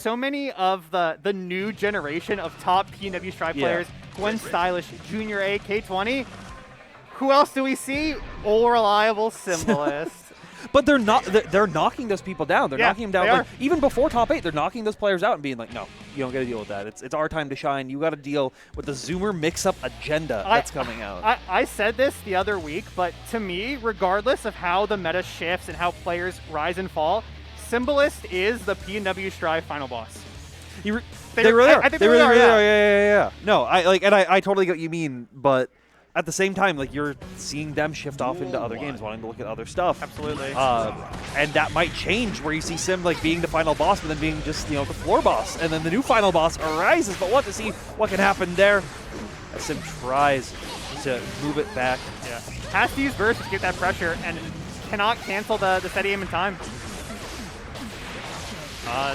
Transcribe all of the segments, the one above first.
So many of the new generation of top PNW Strive players, GwynStylish, Junior A, K20. Who else do we see? All reliable Symbolist. But they're not. They're knocking those people down. They're knocking them down. Like, even before top 8, they're knocking those players out and being like, "No, you don't got to deal with that. It's our time to shine. You got to deal with the Zoomer mix-up agenda that's coming out." I said this the other week, but to me, regardless of how the meta shifts and how players rise and fall, Symbolist is the PNW Strive final boss. They really are. I think they really are. Yeah. No, I totally get what you mean, but at the same time, like, you're seeing them shift off into other games, wanting to look at other stuff. Absolutely. And that might change, where you see Sim like being the final boss, but then being just the floor boss, and then the new final boss arises. But we'll have to see what can happen there as Sim tries to move it back. Yeah, has to use burst to get that pressure, and cannot cancel the steady aim in time.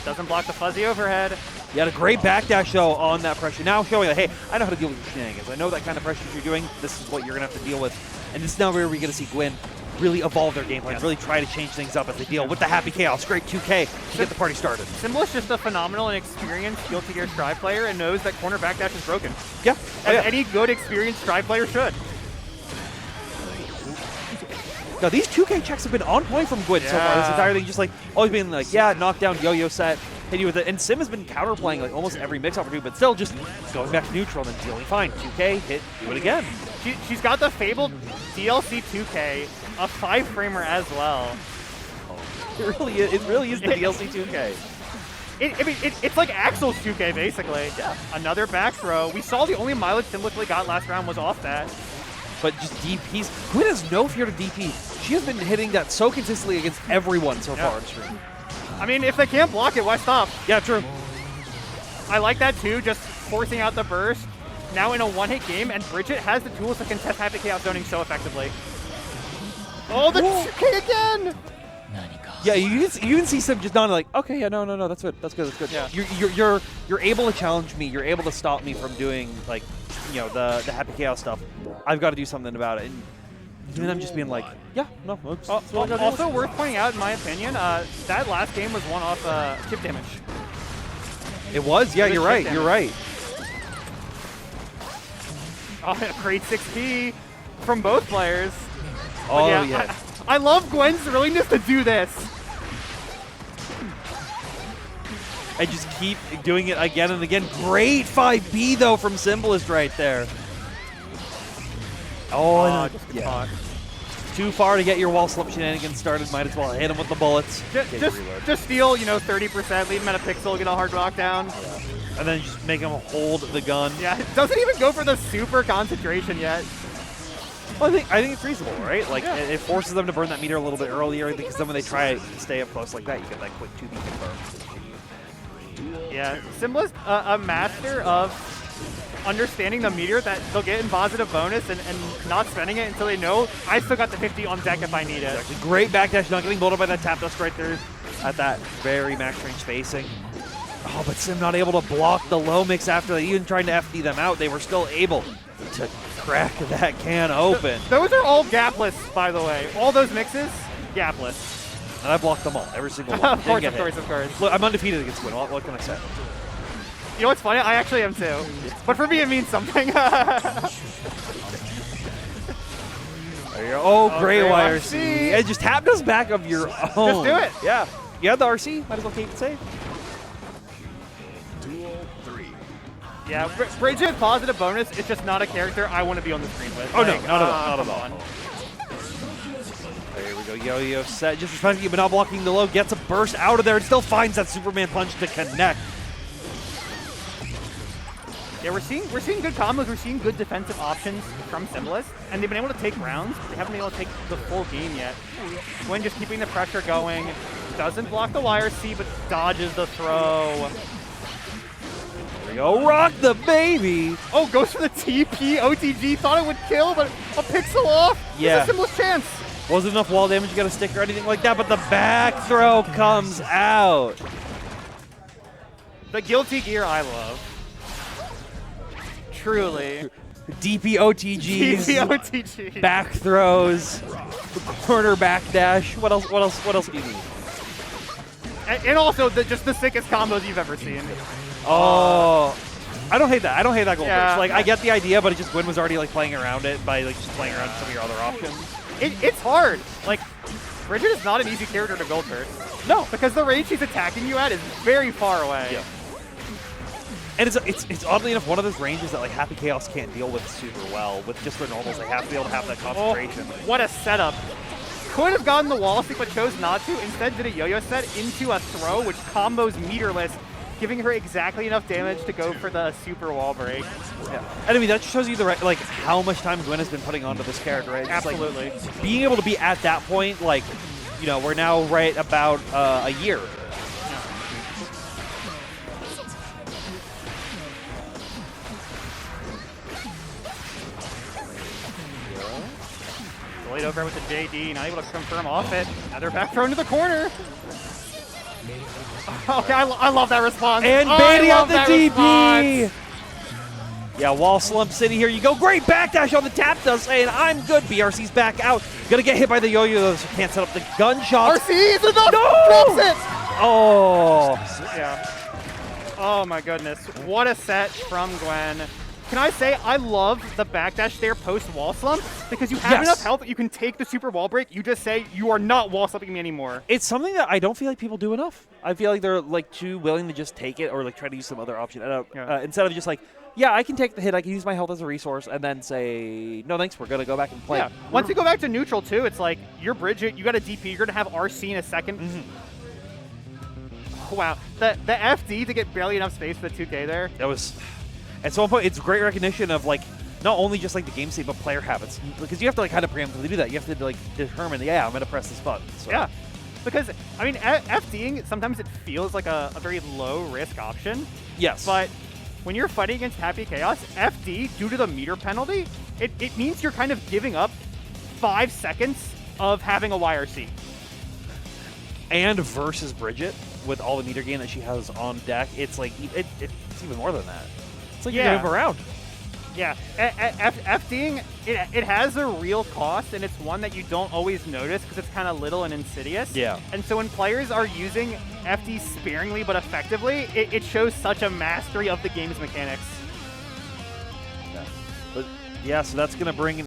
Doesn't block the fuzzy overhead. You had a great backdash, though, on that pressure. Now showing that, hey, I know how to deal with your shenanigans. I know that kind of pressure you're doing. This is what you're going to have to deal with. And this is now where we're going to see Gwyn really evolve their game plans, really try to change things up as they deal with the Happy Chaos. Great 2K to get the party started. Symbolist just a phenomenal and experienced Guilty Gear Strive player and knows that corner backdash is broken. Yeah. As any good, experienced Strive player should. Now, these 2K checks have been on point from Gwyn so far. This entire thing just like always being like, knockdown, yo-yo set, hit you with it. And Sim has been counterplaying like almost every mix opportunity, but still just going back to neutral and then dealing fine. 2K, hit, do it again. She's got the fabled DLC 2K, a 5-framer as well. It really is the DLC 2K. It's like Axel's 2K, basically. Yeah. Another back throw. We saw the only mileage Symbolist really got last round was off that. But just DPs. Gwyn has no fear to DP. She has been hitting that so consistently against everyone so far on stream. I mean, if they can't block it, why stop? Yeah, true. I like that too, just forcing out the burst. Now in a one-hit game, and Bridget has the tools to contest Happy Chaos zoning so effectively. Oh, the 2K again! Yeah, you can see Sim just not like, okay, yeah, no, that's good, that's good. Yeah. You're able to challenge me. You're able to stop me from doing, like, you know, the Happy Chaos stuff. I've got to do something about it. And I'm just being like, yeah, no. Also worth pointing out, in my opinion, that last game was one off chip damage. It was? Yeah, you're right. Oh, great 6P from both players. Oh, yeah. I love Gwen's willingness to do this. And just keep doing it again and again. Great 5B, though, from Symbolist right there. Oh, yeah. Too far to get your wall slump shenanigans started. Might as well hit him with the bullets. Just steal, 30%, leave him at a pixel, get a hard knockdown. And then just make him hold the gun. Yeah, it doesn't even go for the super concentration yet. Well, I think it's reasonable, right? Like, it forces them to burn that meter a little bit earlier, because then when they try to stay up close like that, you get that quick 2B confirm. Yeah, Symbolist, a master of understanding the meter that they'll get in positive bonus and not spending it until they know I still got the 50 on deck if I need it. Exactly. Great backdash, not getting bolted by that tap dust right there at that very max range spacing. Oh, but Sim not able to block the low mix after they even trying to FD them out. They were still able to crack that can open. Those are all gapless, by the way. All those mixes, gapless. And I blocked them all, every single one. Of course. Look, I'm undefeated against Gwyn. What can I say? You know what's funny? I actually am too. But for me, it means something. There you go. Oh, great YRC. It just tapped us back of your own. Just do it. Yeah. You had the RC. Might as well keep it safe. Yeah, Bridget, positive bonus. It's just not a character I want to be on the screen with. Oh, like, no, not at all. There we go. Yo-yo set. Just trying to keep it not blocking the low. Gets a burst out of there and still finds that Superman punch to connect. Yeah, we're seeing good combos. We're seeing good defensive options from Symbolist, and they've been able to take rounds, but they haven't been able to take the full game yet. Gwyn just keeping the pressure going. Doesn't block the YRC, but dodges the throw. There we go. Rock the baby. Oh, goes for the TP. OTG thought it would kill, but a pixel off. Yeah. It's a Symbolist chance. Wasn't enough wall damage to get a stick or anything like that, but the back throw comes out. The Guilty Gear I love. Truly. DP OTGs, back throws, corner back dash. What else do you need? And also just the sickest combos you've ever seen. Oh. I don't hate that. I don't hate that gold Yeah. burst. Like, I get the idea, but it just Gwyn was already like playing around it by like just playing around some of your other options. It's hard. Like, Bridget is not an easy character to gold burst. No. Because the range she's attacking you at is very far away. Yeah. And it's oddly enough one of those ranges that like Happy Chaos can't deal with super well. With just their normals, they have to be able to have that concentration. Oh, what a setup. Could have gotten the wall stick, but chose not to. Instead did a yo-yo set into a throw, which combos meterless, giving her exactly enough damage to go for the super wall break. Yeah. And I mean, that just shows you like how much time Gwyn has been putting onto this character, right? Just, Absolutely. Like, being able to be at that point, like, you know, we're now right about a year. Delayed over with the JD, not able to confirm off it. Another back throw into the corner. Okay, I love that response. And I Beatty on love the that DP! response. Yeah, Wall Slump City here you go. Great backdash on the tap though, saying I'm good. BRC's back out. Gonna get hit by the yo-yo though, so can't set up the gunshot. RC is enough! No! Drops it! Oh! Yeah. Oh my goodness. What a set from Gwyn. Can I say, I love the backdash there post wall slump because you have Yes. enough health that you can take the super wall break. You just say, you are not wall slumping me anymore. It's something that I don't feel like people do enough. I feel like they're like too willing to just take it or like try to use some other option instead of just like, yeah, I can take the hit, I can use my health as a resource, and then say, no thanks, we're gonna go back and play. Yeah. Once you go back to neutral too, it's like, you're Bridget, you got a DP, you're gonna have RC in a second. Wow. The FD to get barely enough space for the 2K there. That was, at some point, it's great recognition of like, not only just like the game state, but player habits. Because you have to like kind of preemptively do that. You have to like determine, yeah, I'm gonna press this button. So. Yeah. Because, I mean, FDing, sometimes it feels like a very low-risk option. Yes. But when you're fighting against Happy Chaos, FD, due to the meter penalty, it means you're kind of giving up 5 seconds of having a YRC. And versus Bridget, with all the meter gain that she has on deck, it's like, it's even more than that. It's like you're gonna move around. Yeah, FDing, it has a real cost, and it's one that you don't always notice because it's kind of little and insidious. Yeah. And so when players are using FD sparingly but effectively, it shows such a mastery of the game's mechanics. Yeah. But yeah, so that's gonna bring